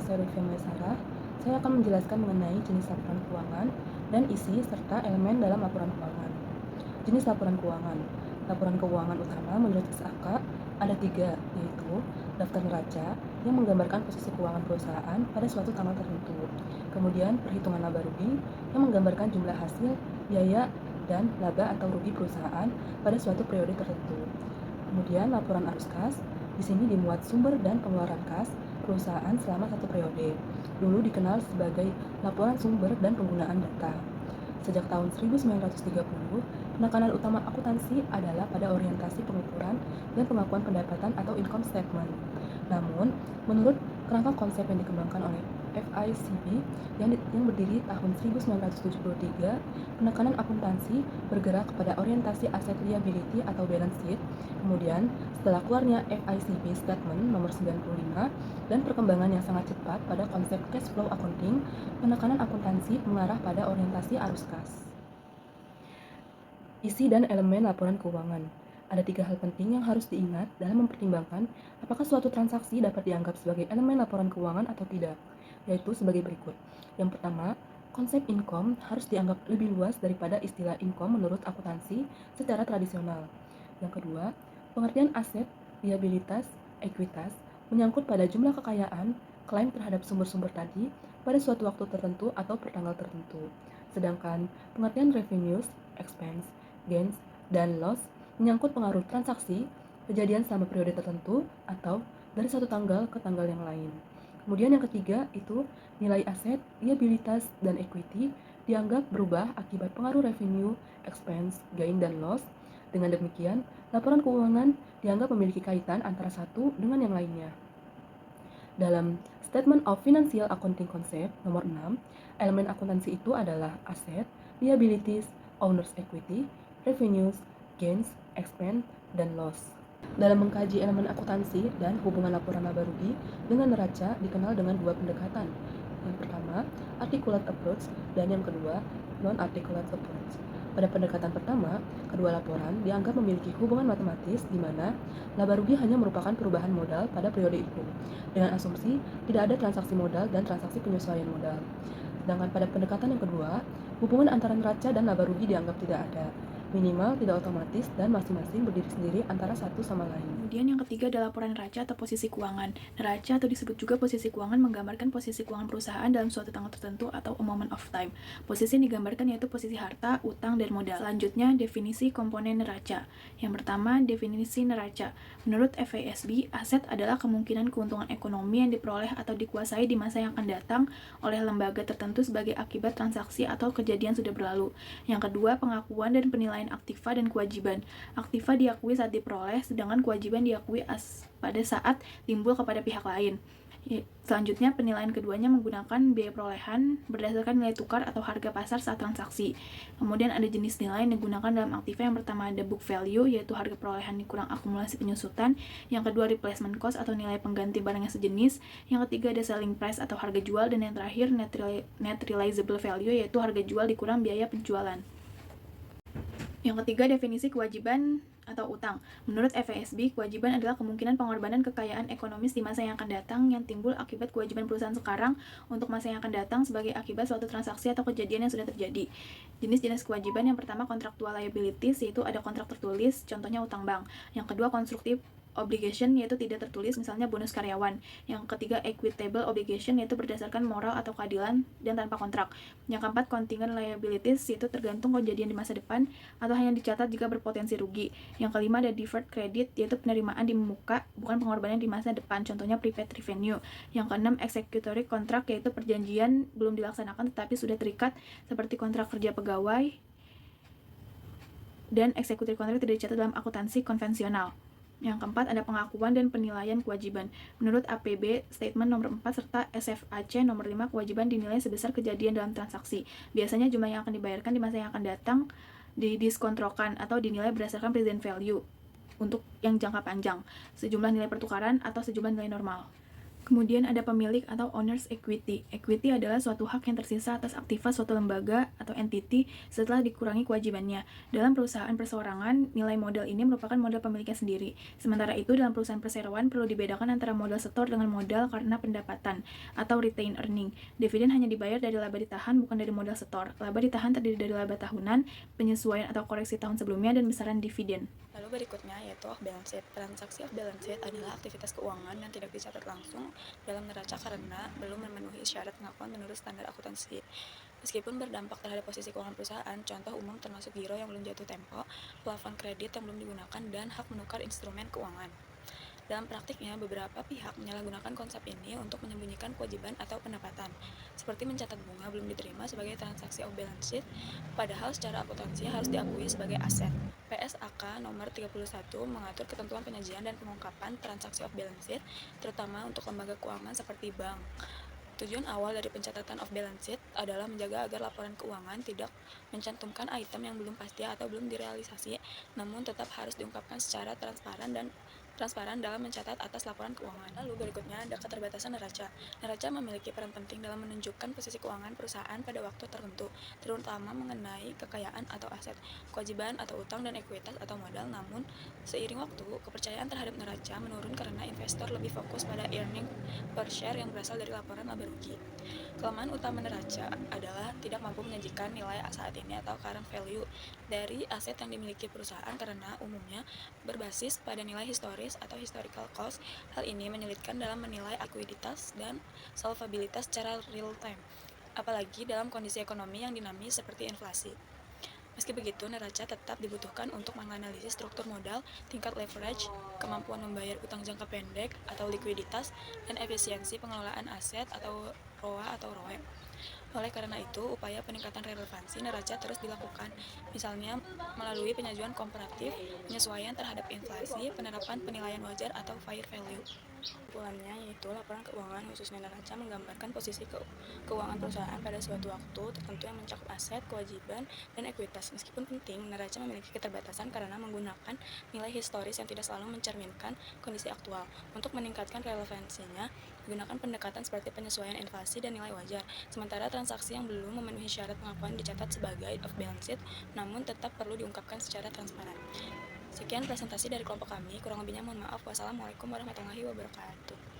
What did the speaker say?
saya Lutfi Maisarah. Saya akan menjelaskan mengenai jenis laporan keuangan dan isi serta elemen dalam laporan keuangan. Jenis laporan keuangan. Laporan keuangan utama menurut SAK ada 3, yaitu daftar neraca yang menggambarkan posisi keuangan perusahaan pada suatu tanggal tertentu. Kemudian perhitungan laba rugi yang menggambarkan jumlah hasil, biaya, dan laba atau rugi perusahaan pada suatu periode tertentu. Kemudian laporan arus kas, di sini dimuat sumber dan pengeluaran kas perusahaan selama satu periode. Dulu dikenal sebagai laporan sumber dan penggunaan data. Sejak tahun 1930, penekanan utama akuntansi adalah pada orientasi pengukuran dan pengakuan pendapatan atau income statement. Namun, menurut kerangka konsep yang dikembangkan oleh FICB yang berdiri tahun 1973, penekanan akuntansi bergerak kepada orientasi aset liability atau balance sheet. Kemudian, setelah keluarnya FICB Statement nomor 95 dan perkembangan yang sangat cepat pada konsep cash flow accounting, penekanan akuntansi mengarah pada orientasi arus kas. Isi dan elemen laporan keuangan. Ada 3 hal penting yang harus diingat dalam mempertimbangkan apakah suatu transaksi dapat dianggap sebagai elemen laporan keuangan atau tidak, yaitu sebagai berikut. Yang pertama, konsep income harus dianggap lebih luas daripada istilah income menurut akuntansi secara tradisional. Yang kedua, pengertian aset, liabilitas, ekuitas menyangkut pada jumlah kekayaan, klaim terhadap sumber-sumber tadi pada suatu waktu tertentu atau pertanggal tertentu. Sedangkan pengertian revenues, expense, gains, dan loss menyangkut pengaruh transaksi, kejadian selama periode tertentu, atau dari satu tanggal ke tanggal yang lain. Kemudian yang ketiga itu nilai aset, liabilitas, dan equity dianggap berubah akibat pengaruh revenue, expense, gain, dan loss. Dengan demikian, laporan keuangan dianggap memiliki kaitan antara satu dengan yang lainnya. Dalam Statement of Financial Accounting Concept nomor 6, elemen akuntansi itu adalah aset, liabilities, owner's equity, revenues, gains, expense, dan loss. Dalam mengkaji elemen akuntansi dan hubungan laporan laba rugi dengan neraca dikenal dengan 2 pendekatan. Yang pertama, articulate approach, dan yang kedua, non-articulate approach. Pada pendekatan pertama, kedua laporan dianggap memiliki hubungan matematis di mana laba rugi hanya merupakan perubahan modal pada periode itu, dengan asumsi tidak ada transaksi modal dan transaksi penyesuaian modal. Sedangkan pada pendekatan yang kedua, hubungan antara neraca dan laba rugi dianggap tidak ada, minimal tidak otomatis dan masing-masing berdiri sendiri antara satu sama lain. Kemudian yang ketiga adalah laporan neraca atau posisi keuangan. Neraca atau disebut juga posisi keuangan menggambarkan posisi keuangan perusahaan dalam suatu tanggal tertentu atau a moment of time. Posisi yang digambarkan yaitu posisi harta, utang, dan modal. Selanjutnya, definisi komponen neraca. Yang pertama, definisi neraca. Menurut FASB, aset adalah kemungkinan keuntungan ekonomi yang diperoleh atau dikuasai di masa yang akan datang oleh lembaga tertentu sebagai akibat transaksi atau kejadian sudah berlalu. Yang kedua, pengakuan dan penilaian aktiva dan kewajiban. Aktiva diakui saat diperoleh, sedangkan kewajiban diakui pada saat timbul kepada pihak lain. Selanjutnya, penilaian keduanya menggunakan biaya perolehan berdasarkan nilai tukar atau harga pasar saat transaksi. Kemudian ada jenis nilai yang digunakan dalam aktiva. Yang pertama ada book value, yaitu harga perolehan dikurang akumulasi penyusutan. Yang kedua replacement cost atau nilai pengganti barang yang sejenis. Yang ketiga ada selling price atau harga jual. Dan yang terakhir net realizable value, yaitu harga jual dikurang biaya penjualan. Yang ketiga, definisi kewajiban atau utang. Menurut FASB, kewajiban adalah kemungkinan pengorbanan kekayaan ekonomis di masa yang akan datang yang timbul akibat kewajiban perusahaan sekarang untuk masa yang akan datang sebagai akibat suatu transaksi atau kejadian yang sudah terjadi. Jenis-jenis kewajiban yang pertama contractual liabilities, yaitu ada kontrak tertulis, contohnya utang bank. Yang kedua constructive obligation, yaitu tidak tertulis, misalnya bonus karyawan. Yang ketiga equitable obligation, yaitu berdasarkan moral atau keadilan dan tanpa kontrak. Yang keempat contingent liabilities, yaitu tergantung kejadian di masa depan atau hanya dicatat jika berpotensi rugi. Yang kelima ada deferred credit, yaitu penerimaan di muka bukan pengorbanan di masa depan, contohnya prepaid revenue. Yang keenam executory contract, yaitu perjanjian belum dilaksanakan tetapi sudah terikat, seperti kontrak kerja pegawai. Dan executory contract tidak dicatat dalam akuntansi konvensional. Yang keempat ada pengakuan dan penilaian kewajiban. Menurut APB Statement nomor 4 serta SFAC nomor 5, kewajiban dinilai sebesar kejadian dalam transaksi. Biasanya jumlah yang akan dibayarkan di masa yang akan datang didiskontrokan atau dinilai berdasarkan present value untuk yang jangka panjang, sejumlah nilai pertukaran atau sejumlah nilai normal. Kemudian ada pemilik atau owner's equity. Equity adalah suatu hak yang tersisa atas aktiva suatu lembaga atau entity setelah dikurangi kewajibannya. Dalam perusahaan perseorangan, nilai modal ini merupakan modal pemiliknya sendiri. Sementara itu, dalam perusahaan perseroan perlu dibedakan antara modal setor dengan modal karena pendapatan atau retained earning. Dividen hanya dibayar dari laba ditahan, bukan dari modal setor. Laba ditahan terdiri dari laba tahunan, penyesuaian atau koreksi tahun sebelumnya, dan besaran dividen. Lalu berikutnya yaitu off balance sheet. Transaksi off balance sheet adalah aktivitas keuangan yang tidak dicatat langsung dalam neraca karena belum memenuhi syarat pengakuan menurut standar akuntansi. Meskipun berdampak terhadap posisi keuangan perusahaan, contoh umum termasuk giro yang belum jatuh tempo, plafon kredit yang belum digunakan, dan hak menukar instrumen keuangan. Dalam praktiknya, beberapa pihak menyalahgunakan konsep ini untuk menyembunyikan kewajiban atau pendapatan, seperti mencatat bunga belum diterima sebagai transaksi off balance sheet, padahal secara akuntansi harus diakui sebagai aset. PSAK nomor 31 mengatur ketentuan penyajian dan pengungkapan transaksi off balance sheet, terutama untuk lembaga keuangan seperti bank. Tujuan awal dari pencatatan off balance sheet adalah menjaga agar laporan keuangan tidak mencantumkan item yang belum pasti atau belum direalisasi, namun tetap harus diungkapkan secara transparan dalam mencatat atas laporan keuangan. Lalu berikutnya ada keterbatasan neraca. Neraca memiliki peran penting dalam menunjukkan posisi keuangan perusahaan pada waktu tertentu, terutama mengenai kekayaan atau aset, kewajiban atau utang, dan ekuitas atau modal. Namun, seiring waktu, kepercayaan terhadap neraca menurun karena investor lebih fokus pada earning per share yang berasal dari laporan laba rugi. Kelemahan utama neraca adalah tidak mampu menyajikan nilai saat ini atau current value dari aset yang dimiliki perusahaan karena umumnya berbasis pada nilai historis atau historical cost. Hal ini menyulitkan dalam menilai likuiditas dan solvabilitas secara real time, apalagi dalam kondisi ekonomi yang dinamis seperti inflasi. Meski begitu, neraca tetap dibutuhkan untuk menganalisis struktur modal, tingkat leverage, kemampuan membayar utang jangka pendek atau likuiditas, dan efisiensi pengelolaan aset atau ROA atau ROE. Oleh karena itu, upaya peningkatan relevansi neraca terus dilakukan, misalnya melalui penyajian komparatif, penyesuaian terhadap inflasi, penerapan penilaian wajar atau fair value. Kesimpulannya yaitu laporan keuangan khususnya neraca menggambarkan posisi keuangan perusahaan pada suatu waktu tertentu yang mencakup aset, kewajiban, dan ekuitas. Meskipun penting, neraca memiliki keterbatasan karena menggunakan nilai historis yang tidak selalu mencerminkan kondisi aktual. Untuk meningkatkan relevansinya, gunakan pendekatan seperti penyesuaian inflasi dan nilai wajar. Sementara transaksi yang belum memenuhi syarat pengakuan dicatat sebagai off balance sheet, namun tetap perlu diungkapkan secara transparan. Sekian presentasi dari kelompok kami, kurang lebihnya mohon maaf. Wassalamualaikum warahmatullahi wabarakatuh.